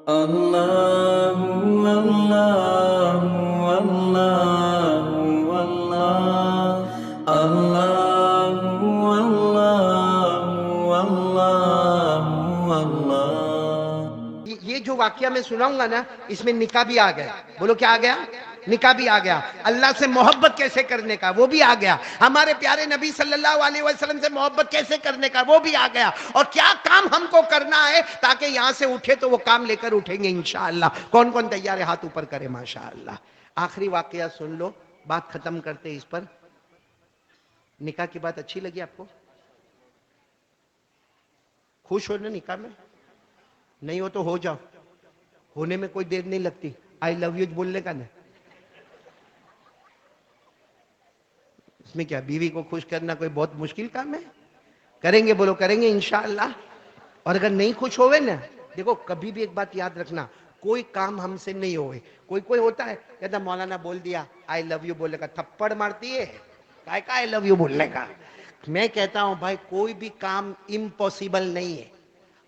اللہ اللہ اللہ اللہ اللہ اللہ اللہ۔ یہ جو واقعہ میں سناؤں گا نا، اس میں نکاح بھی آ گیا۔ بولو کیا آ گیا؟ نکاح بھی آ گیا۔ اللہ سے محبت کیسے کرنے کا وہ بھی آ گیا۔ ہمارے پیارے نبی صلی اللہ علیہ وسلم سے محبت کیسے کرنے کا وہ بھی آ گیا۔ اور کیا کام ہم کو کرنا ہے تاکہ یہاں سے اٹھے تو وہ کام لے کر اٹھیں گے انشاءاللہ۔ کون کون تیار ہے؟ ہاتھ اوپر کرے ماشاءاللہ۔ آخری واقعہ سن لو، بات ختم کرتے اس پر۔ نکاح کی بات اچھی لگی آپ کو؟ خوش ہو نا نکاح میں؟ نہیں ہو تو ہو جاؤ، ہونے میں کوئی دیر نہیں لگتی۔ آئی لو یو بولنے کا نا، اس میں کیا بیوی کو خوش کرنا کوئی بہت مشکل کام ہے؟ کریں گے، بولو کریں گے انشاءاللہ۔ اور اگر نہیں خوش ہوئے نا، دیکھو کبھی بھی ایک بات یاد رکھنا، کوئی کام ہم سے نہیں ہوئے۔ کوئی ہوتا ہے کہتا مولانا بول دیا آئی لو یو بولنے کا، تھپڑ مارتی ہے کائے کا آئی لو یو بولنے کا۔ میں کہتا ہوں بھائی کوئی بھی کام امپوسیبل نہیں ہے،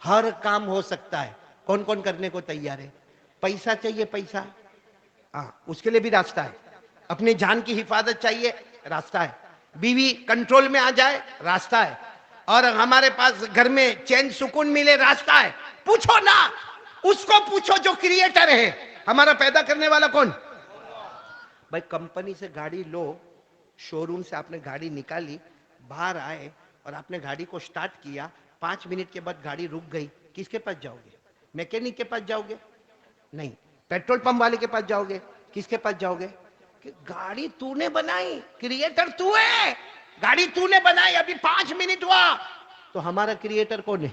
ہر کام ہو سکتا ہے۔ کون کون کرنے کو تیار ہے؟ پیسہ چاہیے؟ پیسہ ہاں، اس کے لیے بھی راستہ ہے۔ اپنی جان کی حفاظت چاہیے، راستہ ہے۔ بیوی کنٹرول میں آ جائے، راستہ ہے۔ اور ہمارے پاس گھر میں چین سکون ملے، راستہ ہے۔ پوچھو نا، اس کو پوچھو جو کریٹر ہے، ہمارا پیدا کرنے والا کون؟ بھائی کمپنی سے گاڑی لو، شو روم سے آپ نے گاڑی نکالی، باہر آئے اور آپ نے گاڑی کو سٹارٹ کیا، 5 منٹ کے بعد گاڑی رک گئی، کس کے پاس جاؤ گے؟ میکینک کے پاس جاؤ گے؟ نہیں۔ پیٹرول پمپ والے کے پاس جاؤ گے؟ کس کے پاس جاؤ گے؟ کہ گاڑی تو نے بنائی، کریٹر تو ہے، گاڑی تو نے بنائی، ابھی 5 منٹ ہوا، تو ہمارا کریٹر کون ہے؟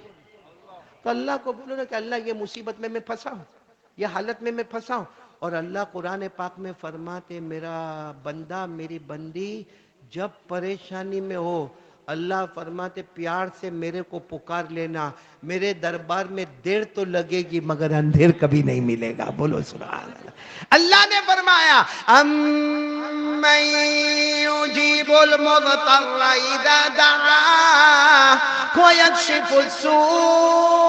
تو اللہ کو بولو نا کہ اللہ یہ مصیبت میں پھنسا ہوں، یہ حالت میں پھنسا ہوں۔ اور اللہ قرآن پاک میں فرماتے میرا بندہ میری بندی جب پریشانی میں ہو، اللہ فرماتے پیار سے میرے کو پکار لینا، میرے دربار میں دیر تو لگے گی مگر اندھیر کبھی نہیں ملے گا۔ بولو سبحان اللہ۔ اللہ نے فرمایا امن یجیب المضطر اذا دعا ویکشف السوء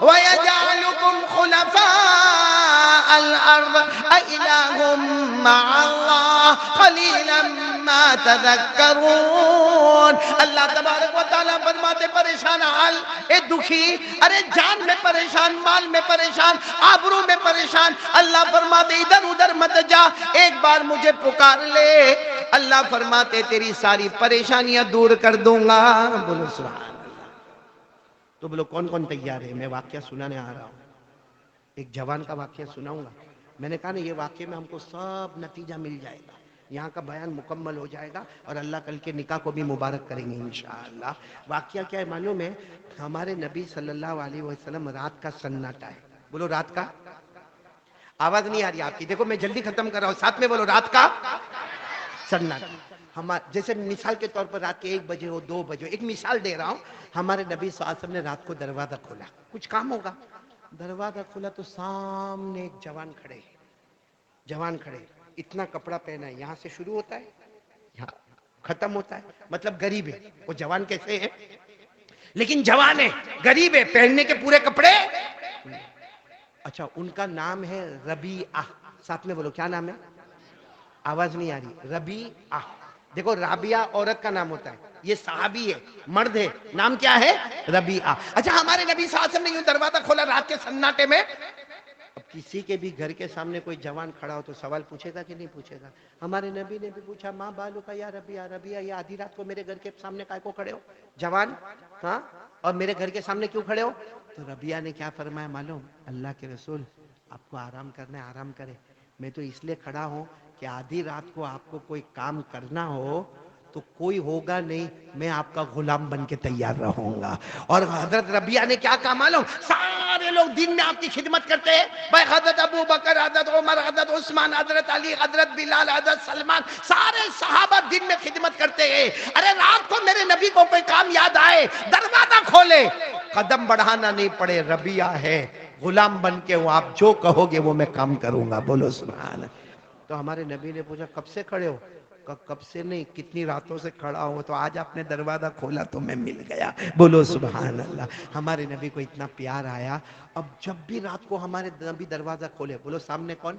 ویجعلکم خلفاء الارض اِلٰہٌ مع اللہ قلیلا ما تذکرون۔ اللہ تبارک و تعالیٰ فرماتے پریشان حال، اے دکھی، ارے جان میں پریشان، مال میں پریشان، آبرو میں پریشان، اللہ فرماتے ادھر ادھر مت جا، ایک بار مجھے پکار لے، اللہ فرماتے تیری ساری پریشانیاں دور کر دوں گا۔ بولو سبحان اللہ۔ تو بولو کون کون تیار ہے؟ میں واقعہ سنانے آ رہا ہوں، ایک جوان کا واقعہ سناؤں گا۔ میں نے کہا نا یہ واقعے میں ہم کو سب نتیجہ مل جائے گا، یہاں کا بیان مکمل ہو جائے گا، اور اللہ کل کے نکاح کو بھی مبارک کریں گے انشاءاللہ۔ واقعہ کیا ہے معلوم ہے؟ ہمارے نبی صلی اللہ علیہ وسلم، رات کا سناٹا ہے، بولو رات کا، آواز نہیں آ رہی آپ کی، دیکھو میں جلدی ختم کر رہا ہوں، ساتھ میں بولو رات کا سناٹا۔ جیسے مثال کے طور پر رات کے 1 بجے ہو، 2 بجے ہو، ایک مثال دے رہا ہوں، ہمارے نبی صلی اللہ علیہ وسلم نے رات کو دروازہ کھولا، کچھ کام ہوگا، دروازہ کھولا تو سامنے ایک جوان کھڑے، جوان کھڑے، اتنا کپڑا پہنا ہے، یہاں سے شروع ہوتا ہے یہاں ختم ہوتا ہے، مطلب غریب ہے وہ جوان، کیسے ہے لیکن جوان ہے، غریب ہے، پہننے کے پورے کپڑے۔ اچھا، ان کا نام ہے ربیعہ، ساتھ میں بولو کیا نام ہے؟ آواز نہیں آ رہی، ربیعہ۔ دیکھو رابعہ عورت کا نام ہوتا ہے، یہ صحابی ہے، مرد ہے، نام کیا ہے؟ ربیعہ۔ اچھا ہمارے نبی صلی اللہ علیہ وسلم نے یوں دروازہ کھولا رات کے سناٹے میں، اب کسی کے بھی گھر کے سامنے کوئی جوان کھڑا ہو تو سوال پوچھے گا کہ نہیں پوچھے گا؟ ہمارے نبی نے بھی پوچھا ماں بالو کا یا ربیعہ، ربیعہ یہ آدھی رات کو میرے گھر کے سامنے کائے کو کھڑے ہو جوان، ہاں، اور میرے گھر کے سامنے کیوں کھڑے ہو؟ تو ربیعہ نے کیا فرمایا معلوم؟ اللہ کے رسول آپ کو آرام کرنا ہے آرام کرے، میں تو اس لیے کھڑا ہوں کہ آدھی رات کو آپ کو کوئی کام کرنا ہو تو کوئی ہوگا نہیں، میں آپ کا غلام بن کے تیار رہوں گا۔ اور حضرت ربیعہ نے کیا کہا معلوم؟ سارے لوگ دین میں آپ کی خدمت کرتے ہیں بھائی، حضرت ابو بکر، حضرت عمر، حضرت عثمان، حضرت علی، حضرت بلال، حضرت سلمان، سارے صحابہ دین میں خدمت کرتے ہیں۔ ارے رات کو میرے نبی کو کوئی کام یاد آئے، دروازہ کھولے، قدم بڑھانا نہیں پڑے، ربیعہ ہے، غلام بن کے وہ آپ جو کہو گے وہ میں کام کروں گا۔ بولو سبحان۔ تو ہمارے نبی نے پوچھا کب سے کھڑے ہو؟ کب سے نہیں کتنی راتوں سے کھڑا ہوں تو آج آپ نے دروازہ کھولا تو میں مل گیا. بولو سبحان اللہ. ہمارے نبی کو اتنا پیار آیا. اب جب بھی رات کو ہمارے نبی دروازہ کھولے, بولو سامنے کون؟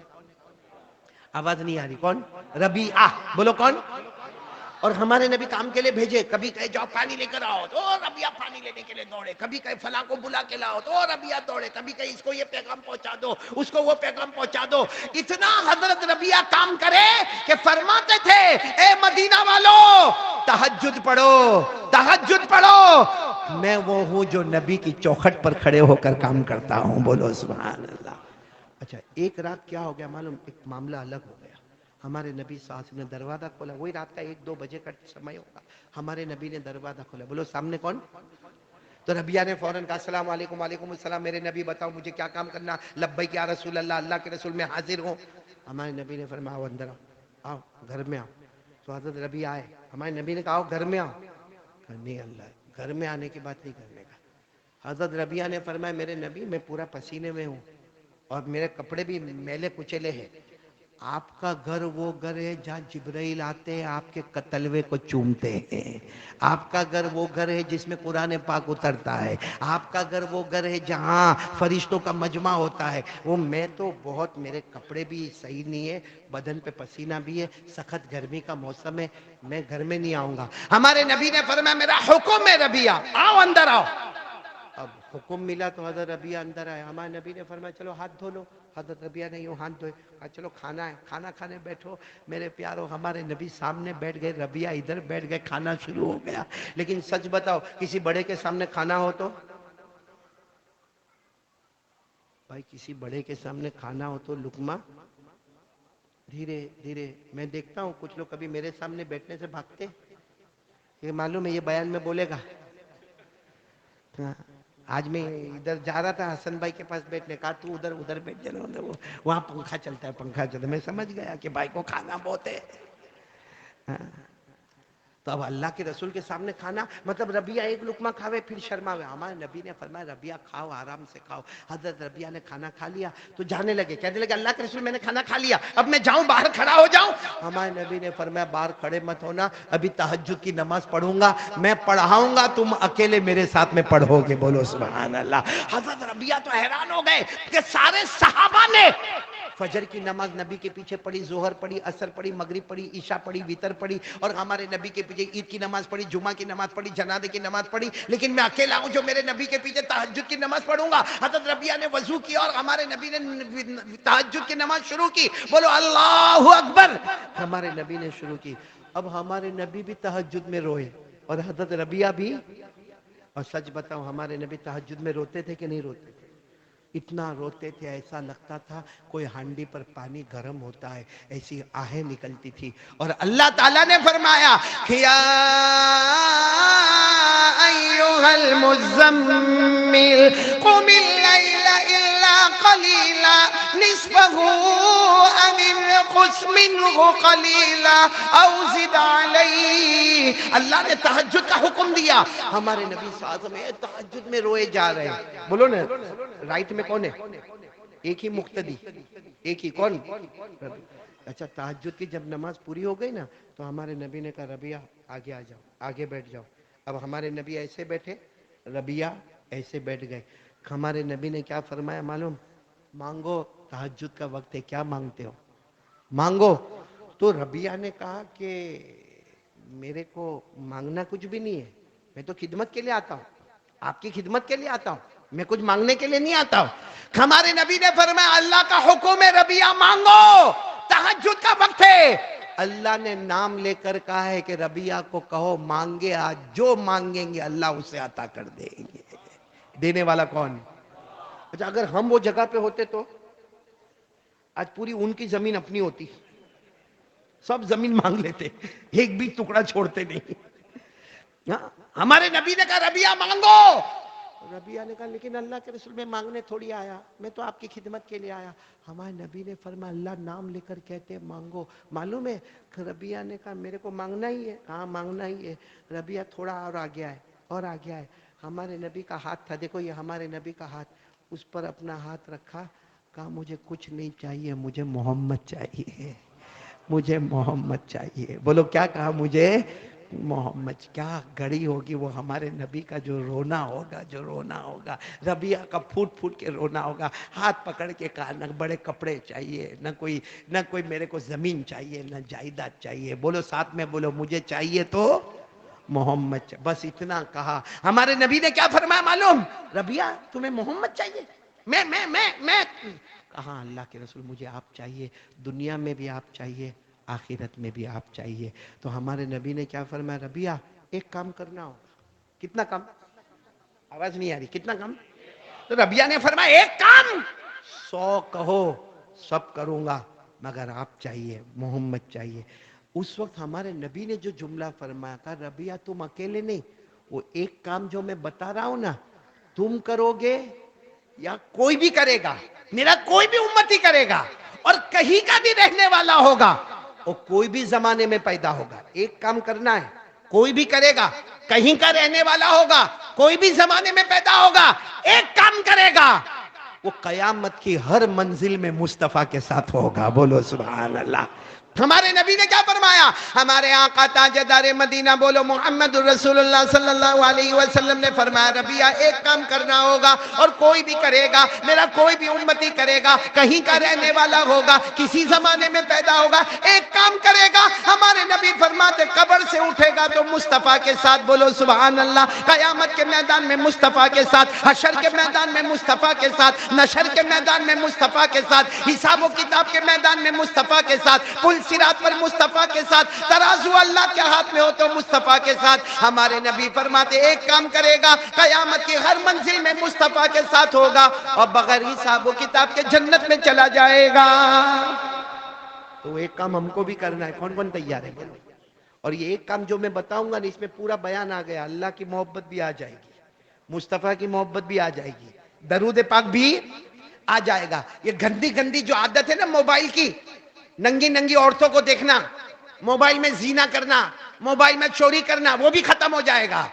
آواز نہیں آ رہی, کون؟ ربیعہ. بولو کون؟ اور ہمارے نبی کام کے لیے بھیجے, کبھی کہے جاؤ پانی لے کر آؤ تو ربیعہ پانی لینے کے لیے دوڑے, کبھی کہے فلاں کو بلا کے لاؤ تو ربیعہ دوڑے, کبھی کہے اس کو یہ پیغام پہنچا دو, اس کو وہ پیغام پہنچا دو. اتنا حضرت ربیعہ کام کرے کہ فرماتے تھے اے مدینہ والو تہجد پڑھو, تہجد پڑھو, میں وہ ہوں جو نبی کی چوکھٹ پر کھڑے ہو کر کام کرتا ہوں. بولو سبحان اللہ. اچھا ایک رات کیا ہو گیا معلوم, ایک معاملہ الگ ہو گیا. ہمارے نبی صلی اللہ علیہ وسلم نے دروازہ کھولا, وہی رات کا 1-2 بجے کا سمے ہوگا. ہمارے نبی نے دروازہ کھولا, بولو سامنے کون؟ تو ربیعہ نے فوراً کہا السلام علیکم. وعلیکم السلام میرے نبی بتاؤ مجھے کیا کام کرنا؟ لبیک یا رسول اللہ, اللہ کے رسول میں حاضر ہوں. ہمارے نبی نے فرمایا آؤ اندر آؤ, آؤ گھر میں آؤ. تو حضرت ربیعہ آئے, ہمارے نبی نے کہا آؤ گھر میں آؤ. نہیں اللہ گھر میں آنے کی بات نہیں کرنے کا. حضرت ربیعہ نے فرمایا میرے نبی میں پورا پسینے میں ہوں اور میرے کپڑے بھی میلے کچیلے ہیں. آپ کا گھر وہ گھر ہے جہاں جبرائیل آتے ہیں آپ کے تلوے کو چومتے ہیں. آپ کا گھر وہ گھر ہے جس میں قرآن پاک اترتا ہے. آپ کا گھر وہ گھر ہے جہاں فرشتوں کا مجمع ہوتا ہے. وہ میں تو بہت, میرے کپڑے بھی صحیح نہیں ہے, بدن پہ پسینہ بھی ہے, سخت گرمی کا موسم ہے, میں گھر میں نہیں آؤں گا. ہمارے نبی نے فرمایا میرا حکم ہے ربیعہ آؤ اندر آؤ. اب حکم ملا تو حضرت ربیعہ اندر آئے. ہمارے نبی نے فرمایا چلو ہاتھ دھو لو. حضرت ربیعہ نے یوں ہاتھ دھوئے, کہا چلو کھانا ہے, کھانا کھانے بیٹھو. میرے پیارو ہمارے نبی سامنے بیٹھ گئے, ربیعہ ادھر بیٹھ گئے, کھانا شروع ہو گیا. لیکن سچ بتاؤ کسی بڑے کے سامنے کھانا ہو تو, بھائی کسی بڑے کے سامنے کھانا ہو تو لقمہ دھیرے دھیرے. میں دیکھتا ہوں کچھ لوگ کبھی میرے سامنے بیٹھنے سے بھاگتے, یہ معلوم ہے یہ بیان میں بولے گا. آج میں ادھر جا رہا تھا حسن بھائی کے پاس بیٹھنے, کہا تو ادھر بیٹھ جانا, وہاں پنکھا چلتا ہے, پنکھا چلتا ہے. میں سمجھ گیا کہ بھائی کو کھانا بہت ہے. تو اب اللہ کے رسول کے سامنے کھانا مطلب ربیعہ ایک لقمہ کھاوے پھر شرماوے. ہمارے نبی نے فرمایا ربیعہ کھاؤ آرام سے کھاؤ. حضرت ربیعہ نے کھانا کھا لیا تو جانے لگے, کہنے لگے اللہ کے رسول میں نے کھانا کھا لیا, اب میں جاؤں باہر کھڑا ہو جاؤں؟ ہمارے نبی نے فرمایا باہر کھڑے مت ہونا, ابھی تہجد کی نماز پڑھوں گا, میں پڑھاؤں گا, تم اکیلے میرے ساتھ میں پڑھو گے. بولو سبحان اللہ. حضرت ربیعہ تو حیران ہو گئے کہ سارے صحابہ نے فجر کی نماز نبی کے پیچھے پڑھی, ظہر پڑھی, عصر پڑھی, مغرب پڑھی, عشاء پڑھی, وتر پڑھی, اور ہمارے نبی کے پیچھے عید کی نماز پڑھی, جمعہ کی نماز پڑھی, جنازے کی نماز پڑھی, لیکن میں اکیلا ہوں جو میرے نبی کے پیچھے تہجد کی نماز پڑھوں گا. حضرت ربیعہ نے وضو کیا اور ہمارے نبی نے تہجد کی نماز شروع کی. بولو اللہ اکبر. ہمارے نبی نے شروع کی. اب ہمارے نبی بھی تہجد میں روئے اور حضرت ربیعہ بھی. اور سچ بتاؤ ہمارے نبی تہجد میں روتے تھے کہ نہیں روتے تھے؟ اتنا روتے تھے ایسا لگتا تھا کوئی ہانڈی پر پانی گرم ہوتا ہے, ایسی آہیں نکلتی تھی. اور اللہ تعالیٰ نے فرمایا یا ایھا المزمل قم اللیل الا قلیلا نصفہ او انقص منہ قلیلا او زد علیہ. اللہ نے تہجد کا حکم دیا. ہمارے نبی صلی اللہ علیہ وسلم تہجد میں روئے جا رہے ہیں. بولو نا رائٹ میں کون ہے؟ ایک ہی مقتدی, ایک ہی کون؟ اچھا تہجد کی جب نماز پوری ہو گئی نا تو ہمارے نبی نے کہا ربیعہ آگے آ جاؤ, آگے بیٹھ جاؤ. اب ہمارے نبی ایسے بیٹھے, ربیعہ ایسے بیٹھ گئے. ہمارے نبی نے کیا فرمایا معلوم؟ مانگو, تہجد کا وقت ہے, کیا مانگتے ہو مانگو. تو ربیعہ نے کہا کہ میرے کو مانگنا کچھ بھی نہیں ہے, میں تو خدمت کے لیے آتا ہوں, آپ کی خدمت کے لیے آتا ہوں, میں کچھ مانگنے کے لیے نہیں آتا ہوں. ہمارے نبی نے فرمایا اللہ کا حکم ہے ربیعہ مانگو, تہجد کا وقت ہے. اللہ نے نام لے کر کہا ہے کہ ربیعہ کو کہو مانگے, آج جو مانگیں گے اللہ اسے عطا کر دیں گے. دینے والا کون؟ اچھا اگر ہم وہ جگہ پہ ہوتے تو آج پوری ان کی زمین اپنی ہوتی, سب زمین مانگ لیتے, ایک بھی ٹکڑا چھوڑتے نہیں. ہمارے نبی نے کہا ربیعہ مانگو. ربیعہ نے کہا لیکن اللہ کے رسول میں مانگنے تھوڑی آیا, میں تو آپ کی خدمت کے لیے آیا. ہمارے نبی نے فرمایا اللہ نام لے کر کہتے مانگو. معلوم ہے ربیعہ نے کہا میرے کو مانگنا ہی ہے. کہاں مانگنا ہی ہے. ربیعہ تھوڑا اور آگے آئے, اور آگے آئے. ہمارے نبی کا ہاتھ تھا, دیکھو یہ ہمارے نبی کا ہاتھ, اس پر اپنا ہاتھ رکھا, کہا مجھے کچھ نہیں چاہیے, مجھے محمد چاہیے. مجھے محمد چاہیے. بولو کیا کہا؟ مجھے محمد. کیا گھڑی ہوگی وہ ہمارے نبی کا جو رونا ہوگا، جو رونا ہوگا. ربیہ کا پھوٹ پھوٹ کے رونا ہوگا، ہاتھ پکڑ کے کہا نہ بڑے کپڑے چاہیے، نہ کوئی میرے کو زمین چاہیے، نہ جائیداد چاہیے. بولو ساتھ میں بولو، مجھے چاہیے تو محمد. بس اتنا کہا. ہمارے نبی نے کیا فرمایا معلوم؟ ربیہ تمہیں محمد چاہیے؟ میں کہاں اللہ کے رسول مجھے آپ چاہیے، دنیا میں بھی آپ چاہیے، آخرت میں بھی آپ چاہیے. تو ہمارے نبی نے کیا فرمایا؟ ربیہ ایک کام کرنا ہوگا. کتنا کام؟ آواز نہیں آ رہی. کتنا کام؟ تو ربیہ نے فرمایا ایک کام 100 کہو سب کروں گا، مگر آپ چاہیے، محمد چاہیے. اس وقت ہمارے نبی نے جو جملہ فرمایا تھا، ربیہ تم اکیلے نہیں، وہ ایک کام جو میں بتا رہا ہوں نا، تم کرو گے یا کوئی بھی کرے گا، میرا کوئی بھی امتی کرے گا، اور کہیں کا بھی رہنے والا ہوگا، اور کوئی بھی زمانے میں پیدا ہوگا، ایک کام کرنا ہے. کوئی بھی کرے گا، کہیں کا رہنے والا ہوگا، کوئی بھی زمانے میں پیدا ہوگا، ایک کام کرے گا، وہ قیامت کی ہر منزل میں مصطفیٰ کے ساتھ ہوگا. بولو سبحان اللہ. ہمارے نبی نے کیا فرمایا؟ ہمارے آقا تاجدار مدینہ بولو محمد الرسول اللہ صلی اللہ علیہ وسلم نے فرمایا ربیہ ایک کام کرنا ہوگا، اور کوئی بھی کرے گا، میرا کوئی بھی امتی کرے گا، کہیں کا رہنے والا ہوگا، کسی زمانے میں پیدا ہوگا، ایک کام کرے گا. ہمارے نبی فرماتے قبر سے اٹھے گا تو مصطفیٰ کے ساتھ. بولو سبحان اللہ. قیامت کے میدان میں مصطفیٰ کے ساتھ، حشر کے میدان میں مصطفیٰ کے ساتھ، نشر کے میدان میں مصطفیٰ کے ساتھ، حساب و کتاب کے میدان میں مصطفیٰ کے ساتھ، پل صراط پر مصطفیٰ کے ساتھ، ترازو اللہ کے ہاتھ میں ہو تو مصطفیٰ کے ساتھ. ہمارے نبی فرماتے ایک کام کرے گا، قیامت کی ہر منزل میں مصطفیٰ کے ساتھ ہوگا، اور بغیر حساب و کتاب کے جنت میں چلا جائے گا. تو ایک کام ہم کو بھی کرنا ہے. کون کون تیار ہے؟ بولو. اور یہ ایک کام جو میں بتاؤں گا نا، اس میں پورا بیان آ گیا. اللہ کی محبت بھی آ جائے گی، مصطفیٰ کی محبت بھی آ جائے گی، درود پاک بھی آ جائے گا. یہ گندی گندی جو عادت ہے نا موبائل کی، ننگی ننگی عورتوں کو دیکھنا، موبائل میں زینا کرنا، موبائل میں چوری کرنا، وہ بھی ختم ہو جائے گا.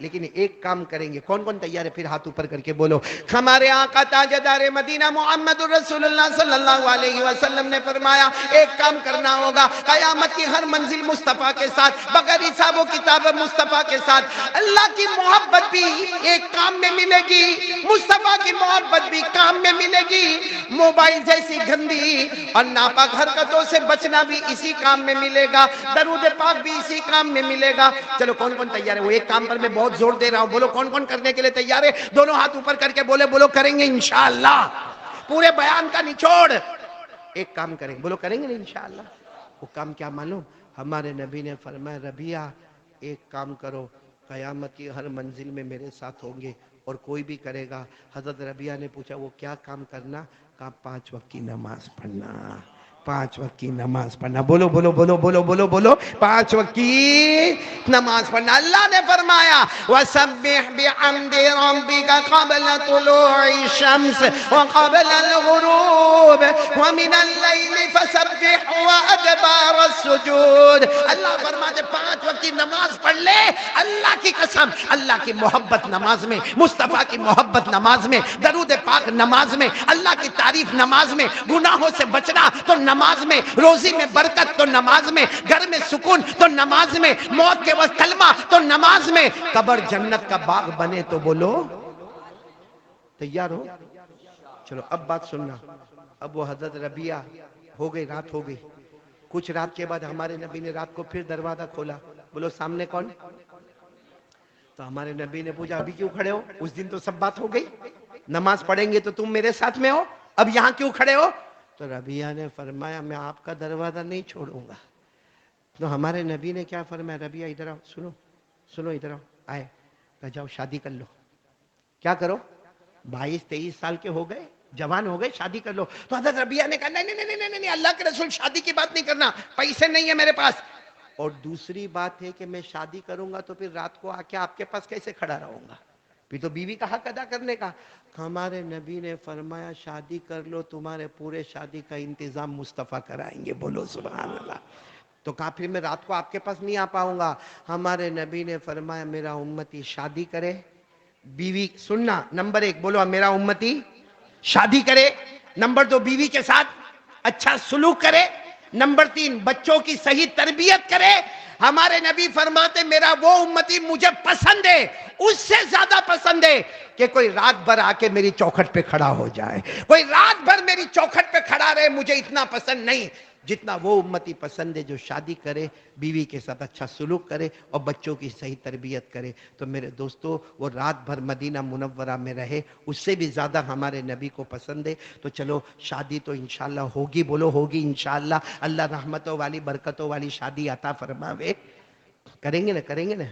لیکن ایک کام کریں گے. کون کون تیار ہے؟ پھر ہاتھ اوپر کر کے بولو. ہمارے آقا تاجدار مدینہ محمد الرسول اللہ صلی اللہ علیہ وسلم نے فرمایا ایک کام کرنا ہوگا، قیامت کی ہر منزل مصطفیٰ کے ساتھ، بغیر حساب و کتاب مصطفیٰ کے ساتھ. اللہ کی محبت بھی ایک کام میں ملے گی، مصطفیٰ کی محبت بھی کام میں ملے گی. موبائل جیسی گندی اور ناپاک حرکتوں سے بچنا بھی اسی کام میں ملے گا، درود پاک بھی اسی کام میں ملے گا. چلو کون کون تیار ہے؟ وہ ایک کام پر میں بہت زور دے رہا ہوں. بولو کون کون کرنے کے لیے تیار ہے؟ دونوں ہاتھ اوپر کر کے بولے، بولو کریں گے انشاءاللہ. پورے بیان کا نچوڑ ایک کام کریں گے. بولو کریں گے انشاءاللہ. وہ کام کیا معلوم؟ ہمارے نبی نے فرمایا ربیہ ایک کام کرو، قیامت کی ہر منزل میں میرے ساتھ ہوں گے، اور کوئی بھی کرے گا. حضرت ربیہ نے پوچھا وہ کیا کام کرنا؟ کہا 5 وقت کی نماز پڑھنا. 5 وقت کی نماز پڑھنا. بولو بولو بولو بولو بولو بولو. 5 وقت کی نماز پڑھنا. اللہ نے فرمایا وَسَبِّحْ بِحَمْدِ رَبِّكَ قَبْلَ طُلُوعِ الشَّمْسِ وَقَبْلَ الْغُرُوبِ وَمِنَ اللَّيْلِ فَسَبِّحْ وَأَدْبَارَ السُّجُودِ. اللہ فرماتے 5 وقت کی نماز پڑھ لے. اللہ کی قسم، اللہ کی محبت نماز میں، مصطفیٰ کی محبت نماز میں، درود پاک نماز میں، اللہ کی تعریف نماز میں، گناہوں سے بچنا تو نماز میں، روزی میں برکت تو نماز میں، گھر میں سکون تو نماز میں، موت کے وقت کلمہ تو نماز میں، قبر جنت کا باغ بنے تو بولو تیار ہو. چلو اب بات سننا. اب وہ حضرت ربیہ ہو گئی، رات ہو گئی. کچھ رات کے بعد ہمارے نبی نے رات کو پھر دروازہ کھولا. بولو سامنے کون؟ تو ہمارے نبی نے پوچھا ابھی کیوں کھڑے ہو؟ اس دن تو سب بات ہو گئی، نماز پڑھیں گے تو تم میرے ساتھ میں ہو، اب یہاں کیوں کھڑے ہو؟ تو ربیہ نے فرمایا میں آپ کا دروازہ نہیں چھوڑوں گا. تو ہمارے نبی نے کیا فرمایا؟ ربیہ ادھر آؤ، سنو سنو، ادھر آؤ. آئے کہ جاؤ شادی کر لو. کیا کرو؟ 22-23 سال کے ہو گئے، جوان ہو گئے، شادی کر لو. تو حضرت ربیہ نے کہا نہیں نہیں نہیں نہیں، اللہ کے رسول شادی کی بات نہیں کرنا، پیسے نہیں ہے میرے پاس، اور دوسری بات ہے کہ میں شادی کروں گا تو پھر رات کو آ کے آپ کے پاس کیسے کھڑا رہوں گا، پھر تو بیوی کا حق ادا کرنے کا. ہمارے نبی نے فرمایا شادی کر لو، تمہارے پورے شادی کا انتظام مصطفیٰ کرائیں گے. بولو سبحان اللہ. تو کہا پھر میں رات کو آپ کے پاس نہیں آ پاؤں گا. ہمارے نبی نے فرمایا میرا امتی شادی کرے، بیوی سننا، نمبر 1 بولو میرا امتی شادی کرے، نمبر 2 بیوی کے ساتھ اچھا سلوک کرے، نمبر 3، بچوں کی صحیح تربیت کرے. ہمارے نبی فرماتے میرا وہ امتی مجھے پسند ہے، اس سے زیادہ پسند ہے کہ کوئی رات بھر آ کے میری چوکھٹ پہ کھڑا ہو جائے. کوئی رات بھر میری چوکھٹ پہ کھڑا رہے، مجھے اتنا پسند نہیں جتنا وہ امتی پسند ہے جو شادی کرے، بیوی کے ساتھ اچھا سلوک کرے اور بچوں کی صحیح تربیت کرے. تو میرے دوستو، وہ رات بھر مدینہ منورہ میں رہے، اس سے بھی زیادہ ہمارے نبی کو پسند ہے. تو چلو شادی تو انشاءاللہ ہوگی، بولو ہوگی انشاءاللہ. اللہ رحمتوں والی برکتوں والی شادی عطا فرماوے. کریں گے نا، کریں گے نا.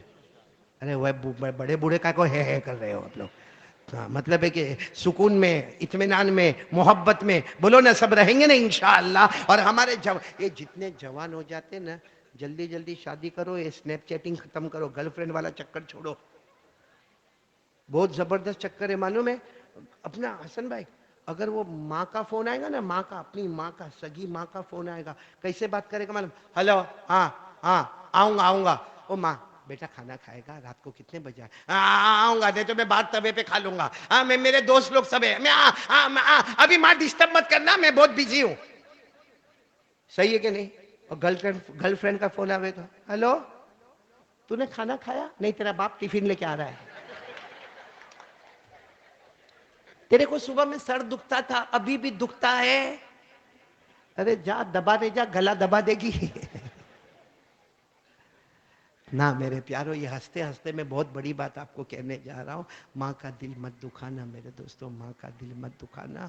ارے وہ بڑے بوڑھے کا کو ہے کر رہے ہو آپ لوگ. ہاں، مطلب ہے کہ سکون میں، اطمینان میں، محبت میں بولو نا، سب رہیں گے نا انشاءاللہ. اور ہمارے یہ جتنے جوان ہو جاتے نا، جلدی جلدی شادی کرو، یہ سنیپ چیٹنگ ختم کرو، گرل فرینڈ والا چکر چھوڑو. بہت زبردست چکر ہے معلوم ہے. اپنا حسن بھائی، اگر وہ ماں کا فون آئے گا نا، ماں کا، اپنی ماں کا، سگی ماں کا فون آئے گا، کیسے بات کرے گا معلوم؟ ہلو، ہاں ہاں آؤں گا آؤں گا. او ماں، بیٹا کھانا کھائے گا؟ رات کو کتنے بجے آؤں گا؟ نہیں تو میں بات توے پہ کھا لوں گا. ہاں، میں، میرے دوست لوگ سب ہیں، میں ابھی ماں ڈسٹرب مت کرنا، میں بہت بزی ہوں. صحیح ہے کہ نہیں؟ اور گرل فرینڈ کا فون آئے گا، ہلو تو نے کھانا کھایا؟ نہیں، تیرا باپ ٹفن لے کے آ رہا ہے. تیرے کو صبح میں سر دکھتا تھا، ابھی بھی دکھتا ہے؟ ارے جا دبا دے، جا گلا دبا دے گی. نہ میرے پیارو، یہ ہنستے ہنستے میں بہت بڑی بات آپ کو کہنے جا رہا ہوں. ماں کا دل مت دکھانا میرے دوستوں، ماں کا دل مت دکھانا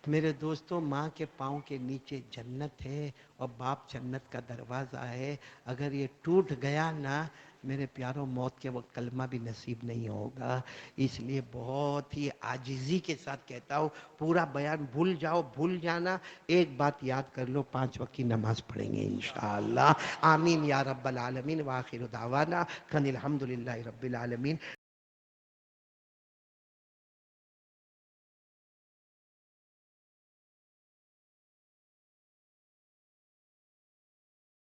میرے دوستوں. ماں کے پاؤں کے نیچے جنت ہے اور باپ جنت کا دروازہ ہے. اگر یہ ٹوٹ گیا نا میرے پیاروں، موت کے وقت کلمہ بھی نصیب نہیں ہوگا. اس لیے بہت ہی عاجزی کے ساتھ کہتا ہوں، پورا بیان بھول جاؤ، بھول جانا، ایک بات یاد کر لو، 5 وقت کی نماز پڑھیں گے انشاءاللہ. آمین یا رب العالمین. وآخر دعوانا کن الحمدللہ رب العالمین.